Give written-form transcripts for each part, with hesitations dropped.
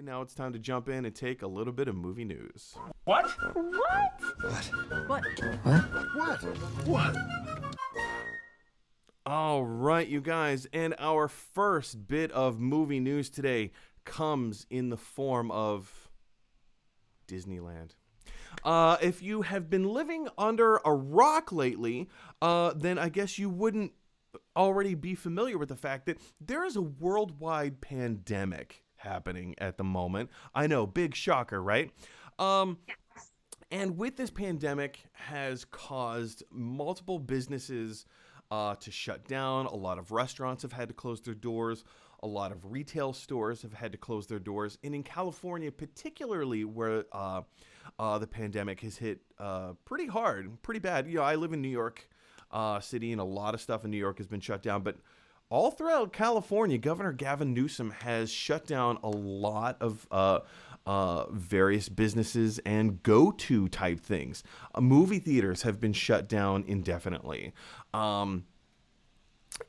now it's time to jump in and take a little bit of movie news. What? What? All right, you guys, and our first bit of movie news today comes in the form of Disneyland. If you have been living under a rock lately, then I guess you wouldn't already be familiar with the fact that there is a worldwide pandemic happening at the moment. I know, big shocker, right? And with this pandemic has caused multiple businesses to shut down. A lot of restaurants have had to close their doors. A lot of retail stores have had to close their doors. And in California, particularly where the pandemic has hit pretty hard, pretty bad. You know, I live in New York City, and a lot of stuff in New York has been shut down. But all throughout California, Governor Gavin Newsom has shut down a lot of various businesses and go-to type things. Movie theaters have been shut down indefinitely.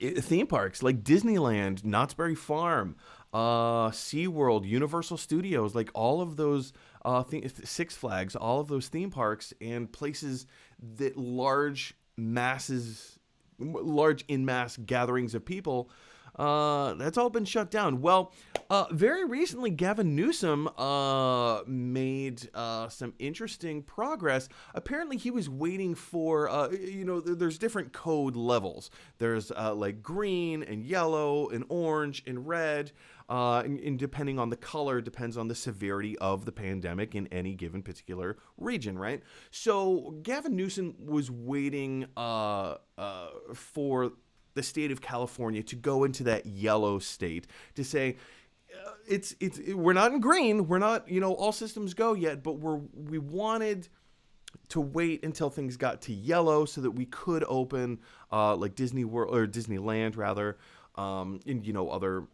Theme parks like Disneyland, Knott's Berry Farm, SeaWorld, Universal Studios, like all of those Six Flags, all of those theme parks and places that large in mass gatherings of people, that's all been shut down. Well, very recently, Gavin Newsom made some interesting progress. Apparently, he was waiting for, there's different code levels. There's like green and yellow and orange and red. And depending on the color, depends on the severity of the pandemic in any given particular region, right? So Gavin Newsom was waiting for the state of California to go into that yellow state to say, we're not in green, we're not, all systems go yet, but we wanted to wait until things got to yellow so that we could open like Disney World or Disneyland rather. In other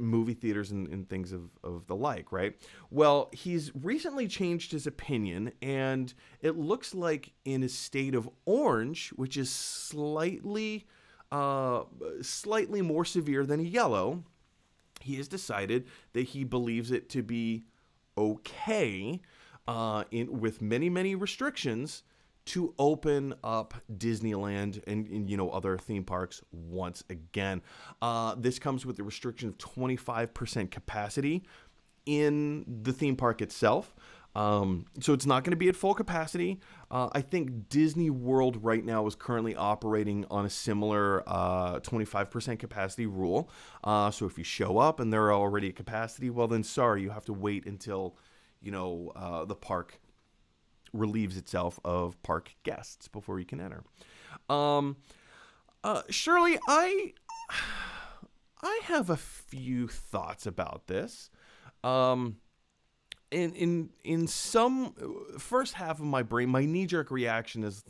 movie theaters and things of the like, right? Well, he's recently changed his opinion, and it looks like in a state of orange, which is slightly more severe than a yellow, he has decided that he believes it to be okay, with many restrictions, to open up Disneyland and other theme parks once again. This comes with the restriction of 25% capacity in the theme park itself. So it's not going to be at full capacity. I think Disney World right now is currently operating on a similar 25% capacity rule. So if you show up and they're already at capacity, well then sorry, you have to wait until the park relieves itself of park guests before you can enter. Shirley, I have a few thoughts about this. In some first half of my brain, my knee-jerk reaction is,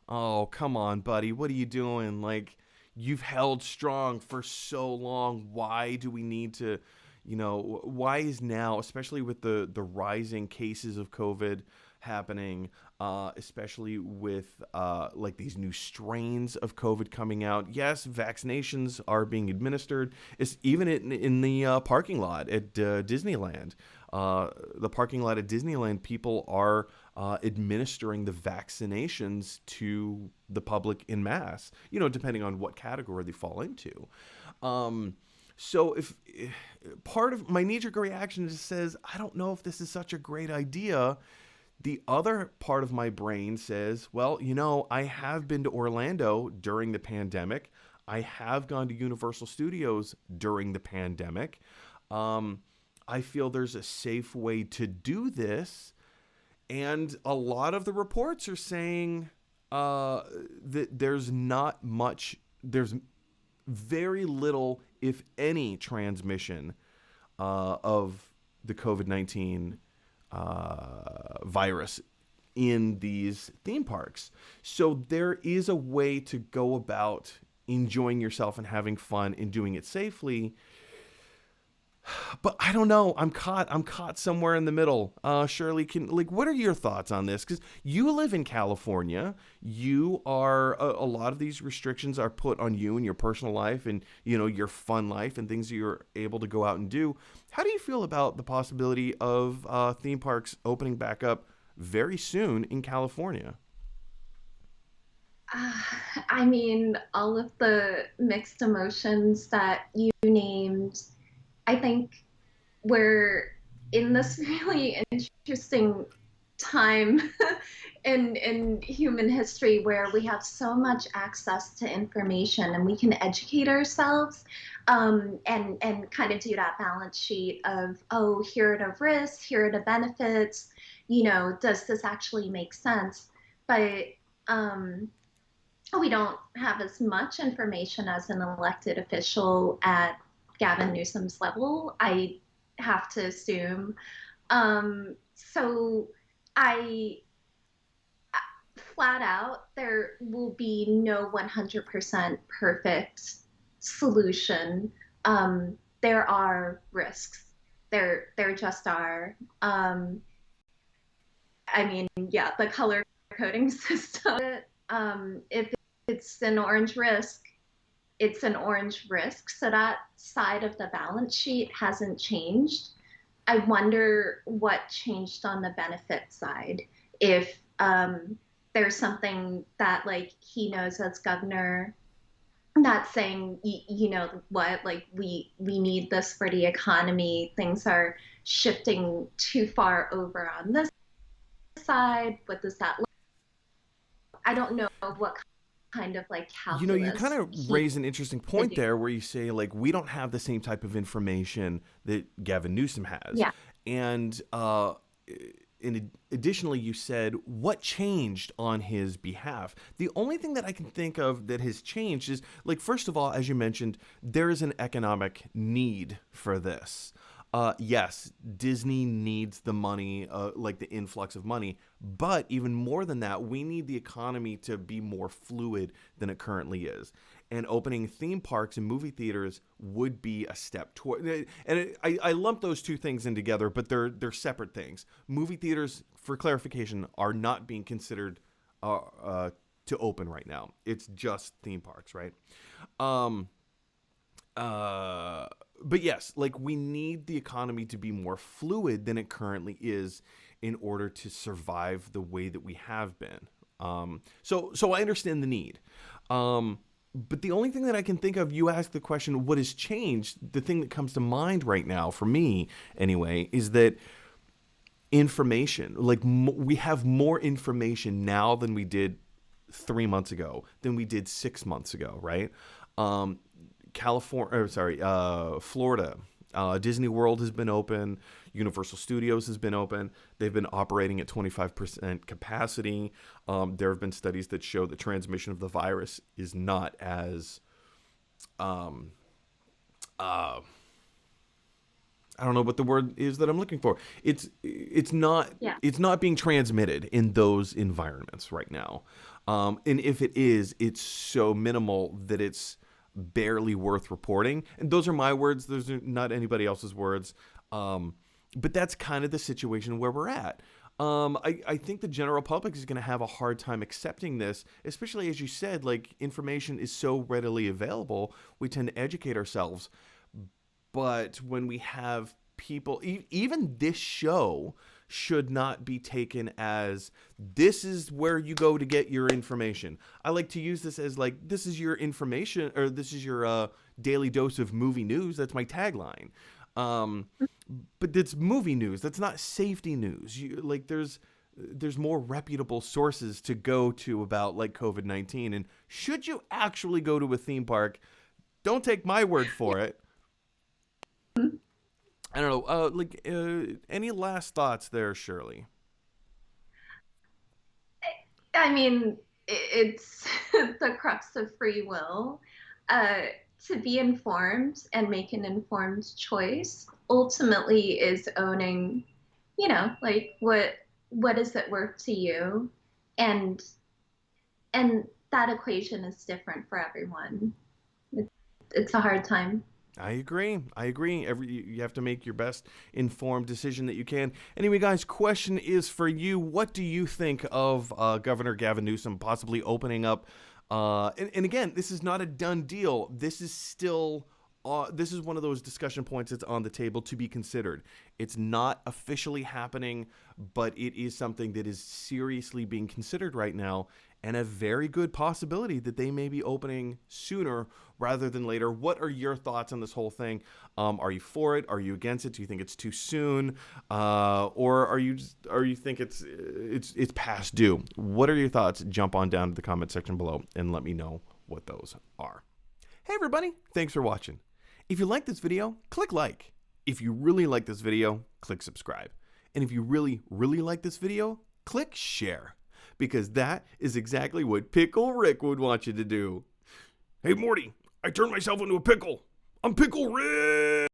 oh, come on, buddy, what are you doing? Like, you've held strong for so long. Why do we need to, why is now, especially with the rising cases of COVID happening, especially with like these new strains of COVID coming out. Yes, vaccinations are being administered. It's even in the parking lot at Disneyland. The parking lot at Disneyland, people are administering the vaccinations to the public in mass, depending on what category they fall into. So if part of my knee-jerk reaction just says, I don't know if this is such a great idea. The other part of my brain says, well, I have been to Orlando during the pandemic. I have gone to Universal Studios during the pandemic. I feel there's a safe way to do this. And a lot of the reports are saying that there's very little, if any, transmission of the COVID-19 virus in these theme parks. So there is a way to go about enjoying yourself and having fun and doing it safely. But I don't know. I'm caught somewhere in the middle. Shirley, can like what are your thoughts on this? Because you live in California. You are a lot of these restrictions are put on you in your personal life and your fun life and things that you're able to go out and do. How do you feel about the possibility of theme parks opening back up very soon in California? Uh, I mean, all of the mixed emotions that you named, I think we're in this really interesting time in human history where we have so much access to information and we can educate ourselves, and kind of do that balance sheet of, oh, here are the risks, here are the benefits, does this actually make sense? But um, we don't have as much information as an elected official at Gavin Newsom's level, I have to assume. So I flat out, there will be no 100% perfect solution. There are risks. There just are. I mean, yeah, the color coding system. If it's an orange risk, it's an orange risk. So that side of the balance sheet hasn't changed. I wonder what changed on the benefit side. If there's something that like he knows as governor that's saying, you know what, like we need this for the economy. Things are shifting too far over on this side. What does that look? I don't know what kind of like You kind calculus of he raise an interesting can point do. there where you say, like, we don't have the same type of information that Gavin Newsom has. Yeah. And additionally, you said, what changed on his behalf? The only thing that I can think of that has changed is, like, first of all, as you mentioned, there is an economic need for this. Yes, Disney needs the money, like the influx of money, but even more than that, we need the economy to be more fluid than it currently is. And opening theme parks and movie theaters would be a step toward. I lump those two things in together, but they're separate things. Movie theaters, for clarification, are not being considered to open right now. It's just theme parks, right? Um, uh, but yes, like we need the economy to be more fluid than it currently is in order to survive the way that we have been. So I understand the need. But the only thing that I can think of, you ask the question, what has changed? The thing that comes to mind right now, for me anyway, is that information. Like we have more information now than we did 3 months ago, than we did 6 months ago, right? Um, Florida. Disney World has been open. Universal Studios has been open. They've been operating at 25% capacity. There have been studies that show the transmission of the virus is not as, um, uh, I don't know what the word is that I'm looking for. It's not Yeah. it's not being transmitted in those environments right now. And if it is, it's so minimal that it's barely worth reporting. And those are my words. Those are not anybody else's words. But that's kind of the situation where we're at. I think the general public is going to have a hard time accepting this, especially as you said, like information is so readily available. We tend to educate ourselves. But when we have people, even this show should not be taken as this is where you go to get your information. I like to use this as like this is your information, or this is your daily dose of movie news. That's my tagline. Um, but it's movie news. That's not safety news. Like there's more reputable sources to go to about like COVID-19. And should you actually go to a theme park, don't take my word for it. I don't know. Any last thoughts there, Shirley? I mean, it's the crux of free will. Uh, to be informed and make an informed choice ultimately is owning, like what is it worth to you, and and that equation is different for everyone. It, it's a hard time. I agree. You have to make your best informed decision that you can. Anyway, guys, question is for you. What do you think of Governor Gavin Newsom possibly opening up? And again, this is not a done deal. This is still... this is one of those discussion points that's on the table to be considered. It's not officially happening, but it is something that is seriously being considered right now, and a very good possibility that they may be opening sooner rather than later. What are your thoughts on this whole thing? Are you for it? Are you against it? Do you think it's too soon, or are you think it's past due? What are your thoughts? Jump on down to the comment section below and let me know what those are. Hey everybody, thanks for watching. If you like this video, click like. If you really like this video, click subscribe. And if you really, really like this video, click share. Because that is exactly what Pickle Rick would want you to do. Hey Morty, I turned myself into a pickle. I'm Pickle Rick!